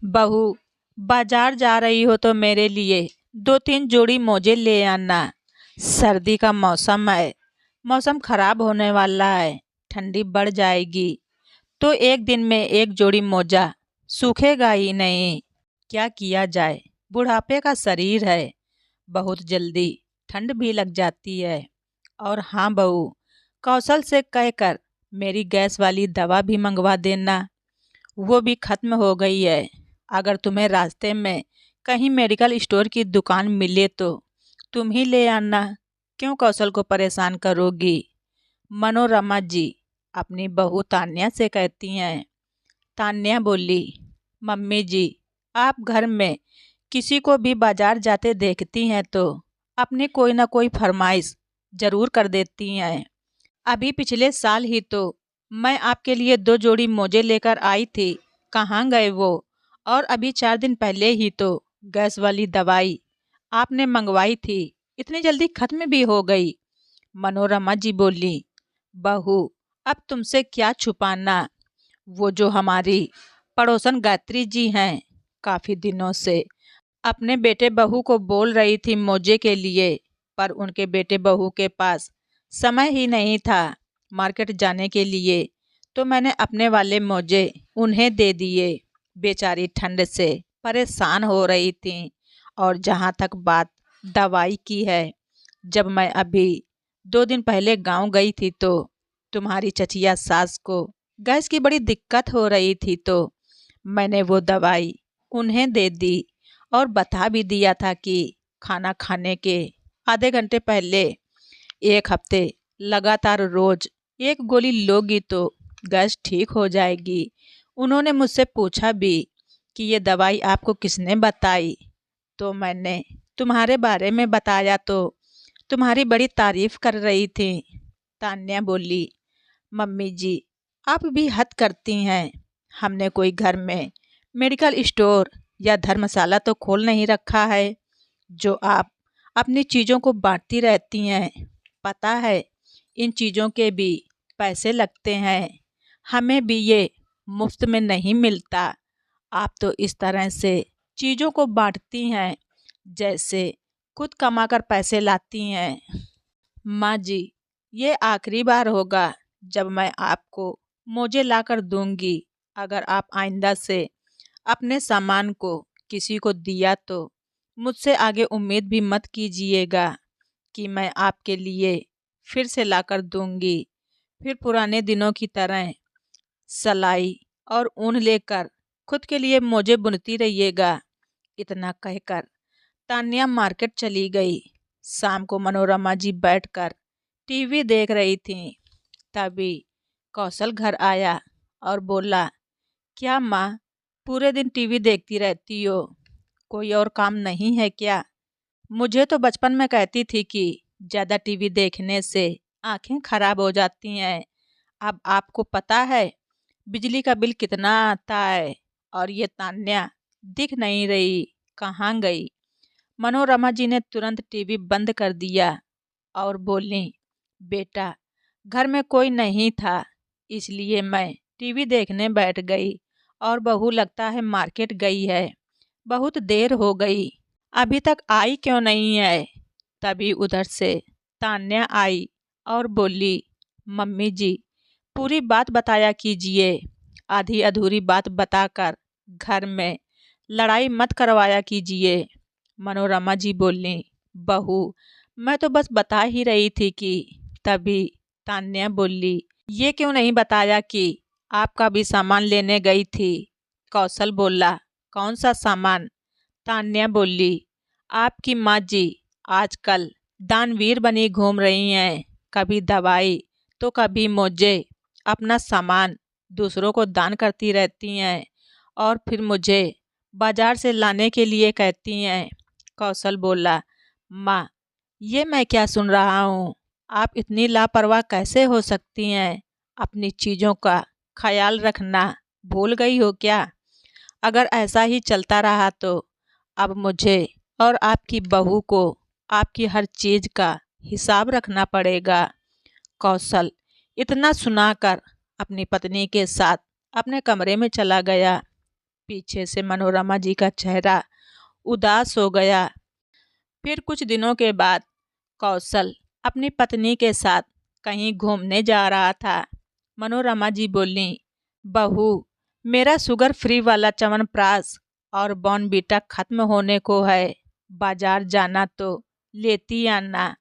बहू, बाजार जा रही हो तो मेरे लिए 2-3 जोड़ी मोजे ले आना। सर्दी का मौसम है। मौसम खराब होने वाला है। ठंडी बढ़ जाएगी तो एक दिन में एक जोड़ी मोजा सूखेगा ही नहीं। क्या किया जाए, बुढ़ापे का शरीर है। बहुत जल्दी ठंड भी लग जाती है। और हाँ बहू, कौशल से कहकर मेरी गैस वाली दवा भी मंगवा देना। वो भी खत्म हो गई है। अगर तुम्हें रास्ते में कहीं मेडिकल स्टोर की दुकान मिले तो तुम ही ले आना। क्यों कौशल को परेशान करोगी? मनोरमा जी अपनी बहू तान्या से कहती हैं। तान्या बोली, मम्मी जी, आप घर में किसी को भी बाजार जाते देखती हैं तो अपनी कोई ना कोई फरमाइश जरूर कर देती हैं। अभी पिछले साल ही तो मैं आपके लिए 2 जोड़ी मोजे लेकर आई थी। कहाँ गए वो? और अभी 4 दिन पहले ही तो गैस वाली दवाई आपने मंगवाई थी, इतनी जल्दी खत्म भी हो गई। मनोरमा जी बोली, बहू, अब तुमसे क्या छुपाना। वो जो हमारी पड़ोसन गायत्री जी हैं, काफ़ी दिनों से अपने बेटे बहू को बोल रही थी मोजे के लिए, पर उनके बेटे बहू के पास समय ही नहीं था मार्केट जाने के लिए। तो मैंने अपने वाले मोजे उन्हें दे दिए। बेचारी ठंड से परेशान हो रही थी। और जहाँ तक बात दवाई की है, जब मैं अभी 2 दिन पहले गांव गई थी तो तुम्हारी चचिया सास को गैस की बड़ी दिक्कत हो रही थी, तो मैंने वो दवाई उन्हें दे दी और बता भी दिया था कि खाना खाने के आधे घंटे पहले 1 हफ्ते लगातार रोज एक गोली लोगी तो गैस ठीक हो जाएगी। उन्होंने मुझसे पूछा भी कि ये दवाई आपको किसने बताई, तो मैंने तुम्हारे बारे में बताया तो तुम्हारी बड़ी तारीफ कर रही थी। तान्या बोली, मम्मी जी, आप भी हद करती हैं। हमने कोई घर में मेडिकल स्टोर या धर्मशाला तो खोल नहीं रखा है जो आप अपनी चीज़ों को बांटती रहती हैं। पता है, इन चीज़ों के भी पैसे लगते हैं। हमें भी ये मुफ्त में नहीं मिलता। आप तो इस तरह से चीज़ों को बांटती हैं जैसे खुद कमाकर पैसे लाती हैं। माँ जी, ये आखिरी बार होगा जब मैं आपको मोजे लाकर दूंगी। अगर आप आइंदा से अपने सामान को किसी को दिया तो मुझसे आगे उम्मीद भी मत कीजिएगा कि मैं आपके लिए फिर से लाकर दूंगी। फिर पुराने दिनों की तरह सलाई और ऊन लेकर खुद के लिए मोजे बुनती रहिएगा। इतना कहकर तान्या मार्केट चली गई। शाम को मनोरमा जी बैठकर टीवी देख रही थीं। तभी कौशल घर आया और बोला, क्या माँ, पूरे दिन टीवी देखती रहती हो? कोई और काम नहीं है क्या? मुझे तो बचपन में कहती थी कि ज़्यादा टीवी देखने से आंखें खराब हो जाती हैं। अब आपको पता है बिजली का बिल कितना आता है? और ये तान्या दिख नहीं रही, कहाँ गई? मनोरमा जी ने तुरंत टीवी बंद कर दिया और बोली, बेटा, घर में कोई नहीं था इसलिए मैं टीवी देखने बैठ गई। और बहू लगता है मार्केट गई है। बहुत देर हो गई, अभी तक आई क्यों नहीं है? तभी उधर से तान्या आई और बोली, मम्मी जी, पूरी बात बताया कीजिए। आधी अधूरी बात बताकर घर में लड़ाई मत करवाया कीजिए। मनोरमा जी बोली, बहू, मैं तो बस बता ही रही थी कि। तभी तान्या बोली, ये क्यों नहीं बताया कि आपका भी सामान लेने गई थी? कौशल बोला, कौन सा सामान? तान्या बोली, आपकी माँ जी आजकल दानवीर बनी घूम रही हैं। कभी दवाई तो कभी मोजे, अपना सामान दूसरों को दान करती रहती हैं और फिर मुझे बाजार से लाने के लिए कहती हैं। कौशल बोला, माँ, ये मैं क्या सुन रहा हूँ? आप इतनी लापरवाह कैसे हो सकती हैं? अपनी चीज़ों का ख्याल रखना भूल गई हो क्या? अगर ऐसा ही चलता रहा तो अब मुझे और आपकी बहू को आपकी हर चीज़ का हिसाब रखना पड़ेगा। कौशल इतना सुनाकर अपनी पत्नी के साथ अपने कमरे में चला गया। पीछे से मनोरमा जी का चेहरा उदास हो गया। फिर कुछ दिनों के बाद कौशल अपनी पत्नी के साथ कहीं घूमने जा रहा था। मनोरमा जी बोली, बहू, मेरा शुगर फ्री वाला च्यवनप्राश और बॉर्नवीटा खत्म होने को है, बाजार जाना तो लेती आना।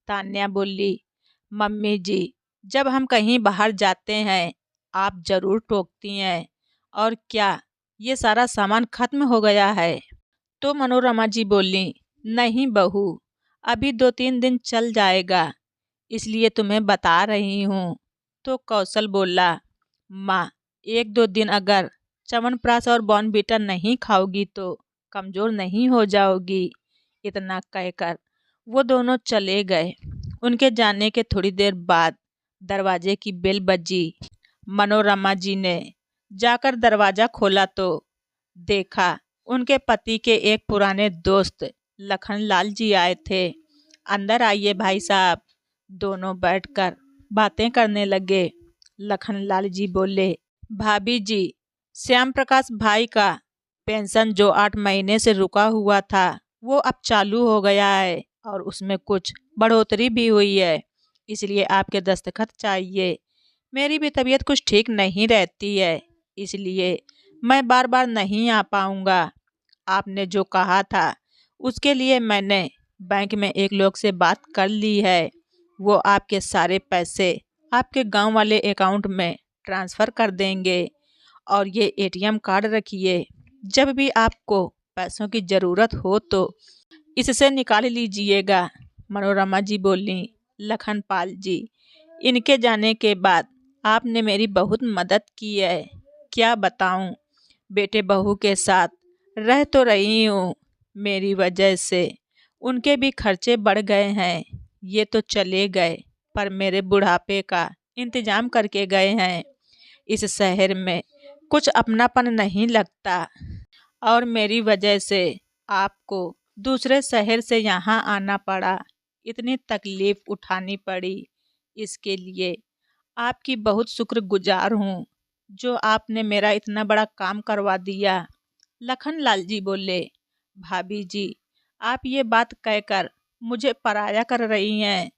तान्या बोली, मम्मी जी, जब हम कहीं बाहर जाते हैं आप जरूर टोकती हैं, और क्या ये सारा सामान खत्म हो गया है? तो मनोरमा जी बोली, नहीं बहू, अभी 2-3 दिन चल जाएगा, इसलिए तुम्हें बता रही हूँ। तो कौशल बोला, माँ, 1-2 दिन अगर च्यवनप्राश और बॉर्नवीटा नहीं खाओगी तो कमज़ोर नहीं हो जाओगी। इतना कहकर वो दोनों चले गए। उनके जाने के थोड़ी देर बाद दरवाजे की बेल बजी। मनोरमा जी ने जाकर दरवाज़ा खोला तो देखा उनके पति के एक पुराने दोस्त लखनलाल जी आए थे। अंदर आइए भाई साहब। दोनों बैठकर बातें करने लगे। लखनलाल जी बोले, भाभी जी, श्याम प्रकाश भाई का पेंशन जो 8 महीने से रुका हुआ था वो अब चालू हो गया है और उसमें कुछ बढ़ोतरी भी हुई है, इसलिए आपके दस्तखत चाहिए। मेरी भी तबीयत कुछ ठीक नहीं रहती है, इसलिए मैं बार बार नहीं आ पाऊँगा। आपने जो कहा था उसके लिए मैंने बैंक में एक लोग से बात कर ली है। वो आपके सारे पैसे आपके गांव वाले अकाउंट में ट्रांसफ़र कर देंगे, और ये एटीएम कार्ड रखिए। जब भी आपको पैसों की ज़रूरत हो तो इससे निकाल लीजिएगा। मनोरमा जी बोली, लखनपाल जी, इनके जाने के बाद आपने मेरी बहुत मदद की है। क्या बताऊं, बेटे बहू के साथ रह तो रही हूँ, मेरी वजह से उनके भी खर्चे बढ़ गए हैं। ये तो चले गए पर मेरे बुढ़ापे का इंतजाम करके गए हैं। इस शहर में कुछ अपनापन नहीं लगता, और मेरी वजह से आपको दूसरे शहर से यहाँ आना पड़ा, इतनी तकलीफ उठानी पड़ी। इसके लिए आपकी बहुत शुक्रगुजार हूँ जो आपने मेरा इतना बड़ा काम करवा दिया। लखनलाल जी बोले, भाभी जी, आप ये बात कहकर मुझे पराया कर रही हैं।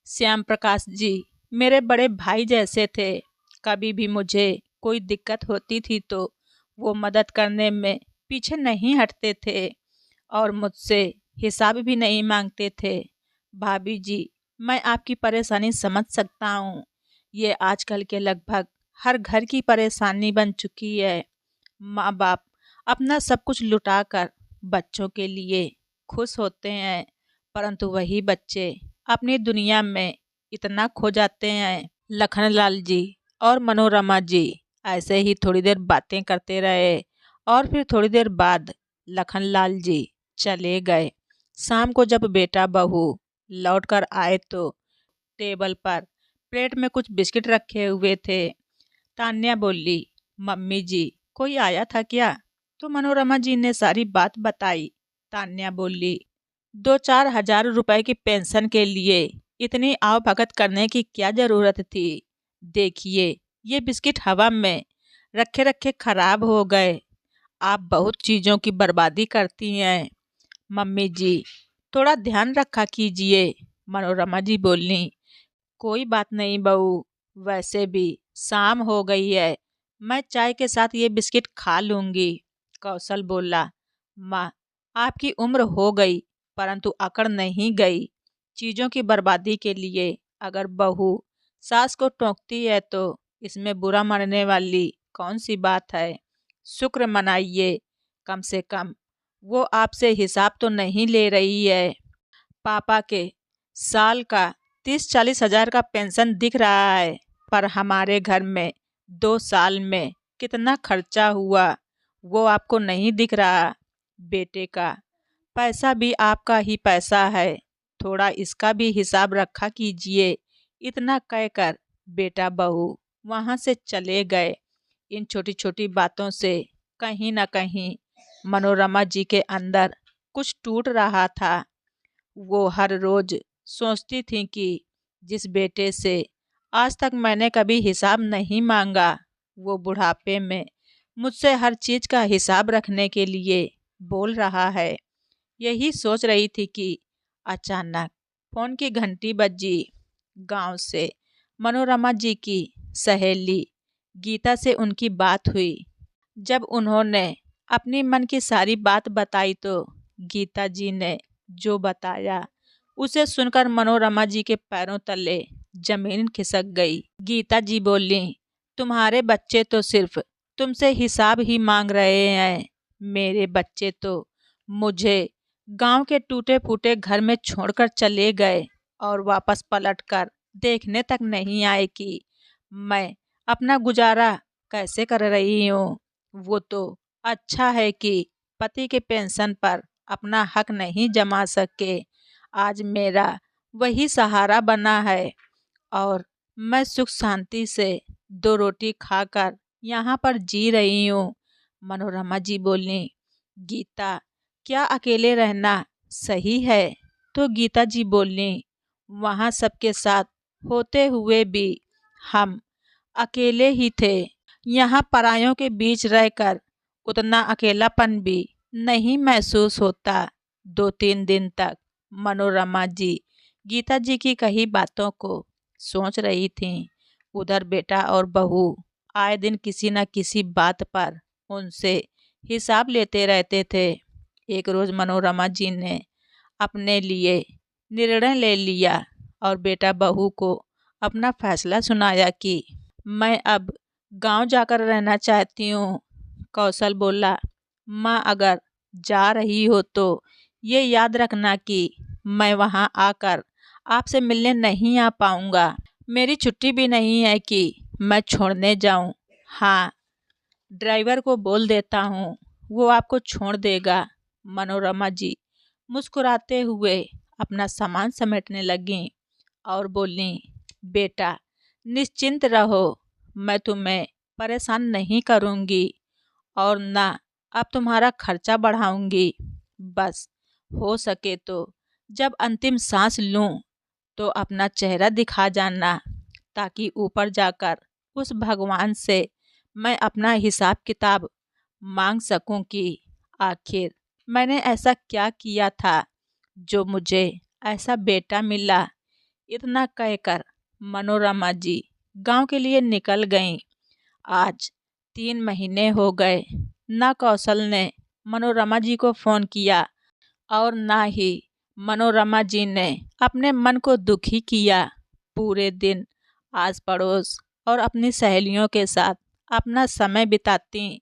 श्याम प्रकाश जी मेरे बड़े भाई जैसे थे। कभी भी मुझे कोई दिक्कत होती थी तो वो मदद करने में पीछे नहीं हटते थे और मुझसे हिसाब भी नहीं मांगते थे। भाभी जी, मैं आपकी परेशानी समझ सकता हूँ। ये आजकल के लगभग हर घर की परेशानी बन चुकी है। माँ बाप अपना सब कुछ लुटाकर बच्चों के लिए खुश होते हैं, परंतु वही बच्चे अपनी दुनिया में इतना खो जाते हैं। लखनलाल जी और मनोरमा जी ऐसे ही थोड़ी देर बातें करते रहे, और फिर थोड़ी देर बाद लखनलाल जी चले गए। शाम को जब बेटा बहू लौटकर आए तो टेबल पर प्लेट में कुछ बिस्किट रखे हुए थे। तान्या बोली, मम्मी जी, कोई आया था क्या? तो मनोरमा जी ने सारी बात बताई। तान्या बोली, 2-4 हजार रुपए की पेंशन के लिए इतनी आवभगत करने की क्या जरूरत थी? देखिए, ये बिस्किट हवा में रखे रखे खराब हो गए। आप बहुत चीज़ों की बर्बादी करती हैं। मम्मी जी, थोड़ा ध्यान रखा कीजिए। मनोरमा जी बोली, कोई बात नहीं बहू, वैसे भी शाम हो गई है, मैं चाय के साथ ये बिस्किट खा लूँगी। कौशल बोला, माँ, आपकी उम्र हो गई परंतु अकड़ नहीं गई। चीज़ों की बर्बादी के लिए अगर बहू सास को टोकती है तो इसमें बुरा मानने वाली कौन सी बात है? शुक्र मनाइए, कम से कम वो आपसे हिसाब तो नहीं ले रही है। पापा के साल का 30-40 हजार का पेंशन दिख रहा है, पर हमारे घर में 2 साल में कितना खर्चा हुआ वो आपको नहीं दिख रहा। बेटे का पैसा भी आपका ही पैसा है, थोड़ा इसका भी हिसाब रखा कीजिए। इतना कहकर बेटा बहू वहाँ से चले गए। इन छोटी छोटी बातों से कहीं ना कहीं मनोरमा जी के अंदर कुछ टूट रहा था। वो हर रोज सोचती थी कि जिस बेटे से आज तक मैंने कभी हिसाब नहीं मांगा, वो बुढ़ापे में मुझसे हर चीज़ का हिसाब रखने के लिए बोल रहा है। यही सोच रही थी कि अचानक फ़ोन की घंटी बजी। गांव से मनोरमा जी की सहेली गीता से उनकी बात हुई। जब उन्होंने अपनी मन की सारी बात बताई तो गीता जी ने जो बताया उसे सुनकर मनोरमा जी के पैरों तले जमीन खिसक गई। गीता जी बोली, तुम्हारे बच्चे तो सिर्फ तुमसे हिसाब ही मांग रहे हैं। मेरे बच्चे तो मुझे गांव के टूटे फूटे घर में छोड़कर चले गए और वापस पलटकर देखने तक नहीं आए कि मैं अपना गुजारा कैसे कर रही हूँ। वो तो अच्छा है कि पति के पेंशन पर अपना हक नहीं जमा सके। आज मेरा वही सहारा बना है और मैं सुख शांति से 2 रोटी खाकर यहाँ पर जी रही हूँ। मनोरमा जी बोली, गीता, क्या अकेले रहना सही है? तो गीता जी बोली, वहाँ सबके साथ होते हुए भी हम अकेले ही थे। यहाँ परायों के बीच रहकर उतना अकेलापन भी नहीं महसूस होता। 2-3 दिन तक मनोरमा जी गीता जी की कही बातों को सोच रही थीं। उधर बेटा और बहू आए दिन किसी न किसी बात पर उनसे हिसाब लेते रहते थे। एक रोज़ मनोरमा जी ने अपने लिए निर्णय ले लिया और बेटा बहू को अपना फैसला सुनाया कि मैं अब गांव जाकर रहना चाहती हूँ। कौशल बोला, माँ अगर जा रही हो तो ये याद रखना कि मैं वहाँ आकर आपसे मिलने नहीं आ पाऊँगा। मेरी छुट्टी भी नहीं है कि मैं छोड़ने जाऊँ। हाँ, ड्राइवर को बोल देता हूँ, वो आपको छोड़ देगा। मनोरमा जी मुस्कुराते हुए अपना सामान समेटने लगीं और बोलीं, बेटा निश्चिंत रहो, मैं तुम्हें परेशान नहीं करूँगी और ना अब तुम्हारा खर्चा बढ़ाऊँगी। बस हो सके तो जब अंतिम सांस लूँ तो अपना चेहरा दिखा जाना, ताकि ऊपर जाकर उस भगवान से मैं अपना हिसाब किताब मांग सकूं कि आखिर मैंने ऐसा क्या किया था जो मुझे ऐसा बेटा मिला। इतना कहकर मनोरमा जी गांव के लिए निकल गईं। आज 3 महीने हो गए। ना कौशल ने मनोरमा जी को फ़ोन किया और ना ही मनोरमा जी ने अपने मन को दुखी किया। पूरे दिन आस पड़ोस और अपनी सहेलियों के साथ अपना समय बिताती।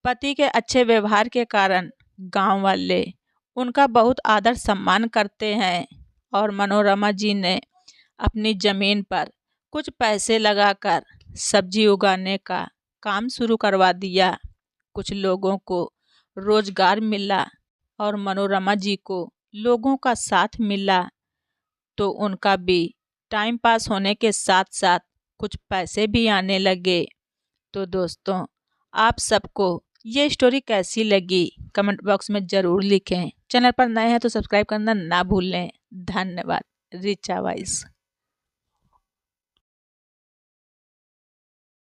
पति के अच्छे व्यवहार के कारण गांव वाले उनका बहुत आदर सम्मान करते हैं और मनोरमा जी ने अपनी ज़मीन पर कुछ पैसे लगाकर सब्जी उगाने का काम शुरू करवा दिया। कुछ लोगों को रोजगार मिला और मनोरमा जी को लोगों का साथ मिला, तो उनका भी टाइम पास होने के साथ साथ कुछ पैसे भी आने लगे। तो दोस्तों, आप सबको ये स्टोरी कैसी लगी कमेंट बॉक्स में ज़रूर लिखें। चैनल पर नए हैं तो सब्सक्राइब करना ना भूलें। धन्यवाद। रिचा वाइस।